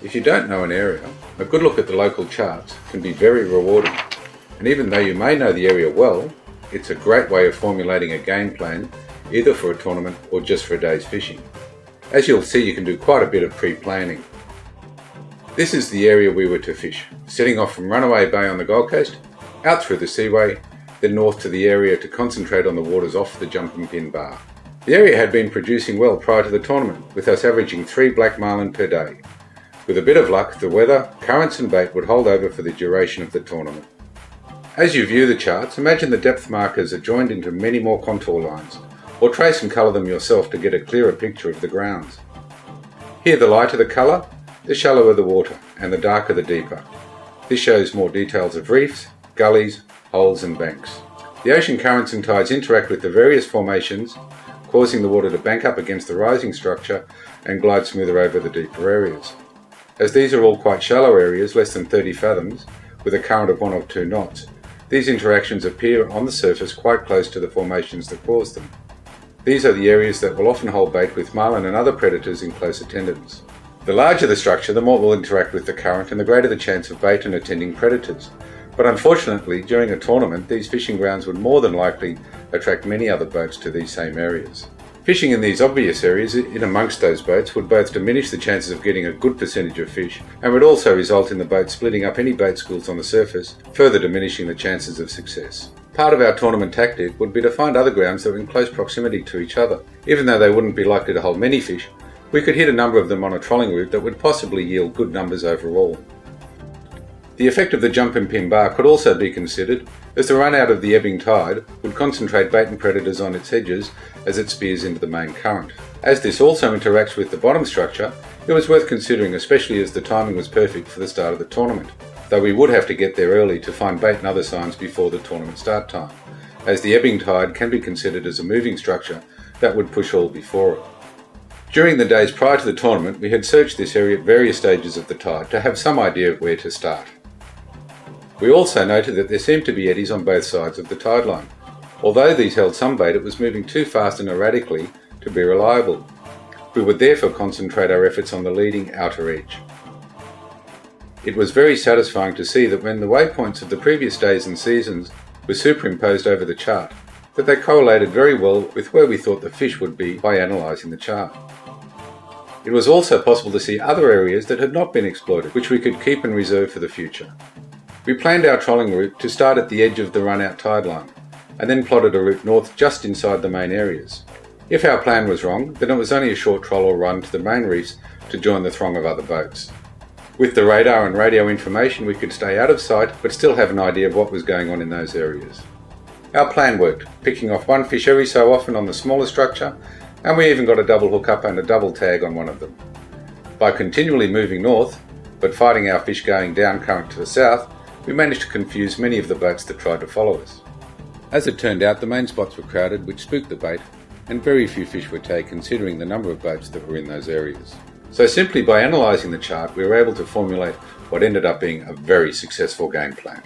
If you don't know an area, a good look at the local charts can be very rewarding. And even though you may know the area well, it's a great way of formulating a game plan, either for a tournament or just for a day's fishing. As you'll see, you can do quite a bit of pre-planning. This is the area we were to fish, setting off from Runaway Bay on the Gold Coast, out through the Seaway, then north to the area to concentrate on the waters off the Jumping Pin Bar. The area had been producing well prior to the tournament, with us averaging 3 black marlin per day. With a bit of luck, the weather, currents and bait would hold over for the duration of the tournament. As you view the charts, imagine the depth markers are joined into many more contour lines, or trace and colour them yourself to get a clearer picture of the grounds. Here, the lighter the colour, the shallower the water, and the darker the deeper. This shows more details of reefs, gullies, holes and banks. The ocean currents and tides interact with the various formations, causing the water to bank up against the rising structure and glide smoother over the deeper areas. As these are all quite shallow areas, less than 30 fathoms, with a current of 1 or 2 knots, these interactions appear on the surface quite close to the formations that cause them. These are the areas that will often hold bait with marlin and other predators in close attendance. The larger the structure, the more it will interact with the current and the greater the chance of bait and attending predators. But unfortunately, during a tournament, these fishing grounds would more than likely attract many other boats to these same areas. Fishing in these obvious areas, in amongst those boats, would both diminish the chances of getting a good percentage of fish and would also result in the boat splitting up any bait schools on the surface, further diminishing the chances of success. Part of our tournament tactic would be to find other grounds that were in close proximity to each other. Even though they wouldn't be likely to hold many fish, we could hit a number of them on a trolling route that would possibly yield good numbers overall. The effect of the Jumping Pin Bar could also be considered, as the run out of the ebbing tide would concentrate bait and predators on its edges as it spears into the main current. As this also interacts with the bottom structure, it was worth considering, especially as the timing was perfect for the start of the tournament, though we would have to get there early to find bait and other signs before the tournament start time, as the ebbing tide can be considered as a moving structure that would push all before it. During the days prior to the tournament, we had searched this area at various stages of the tide to have some idea of where to start. We also noted that there seemed to be eddies on both sides of the tide line. Although these held some bait, it was moving too fast and erratically to be reliable. We would therefore concentrate our efforts on the leading outer edge. It was very satisfying to see that when the waypoints of the previous days and seasons were superimposed over the chart, that they correlated very well with where we thought the fish would be by analysing the chart. It was also possible to see other areas that had not been exploited, which we could keep and reserve for the future. We planned our trolling route to start at the edge of the run-out tide line, and then plotted a route north just inside the main areas. If our plan was wrong, then it was only a short troll or run to the main reefs to join the throng of other boats. With the radar and radio information, we could stay out of sight but still have an idea of what was going on in those areas. Our plan worked, picking off one fish every so often on the smaller structure, and we even got a double hookup and a double tag on one of them. By continually moving north, but fighting our fish going down current to the south, we managed to confuse many of the boats that tried to follow us. As it turned out, the main spots were crowded, which spooked the bait, and very few fish were taken considering the number of boats that were in those areas. So simply by analysing the chart, we were able to formulate what ended up being a very successful game plan.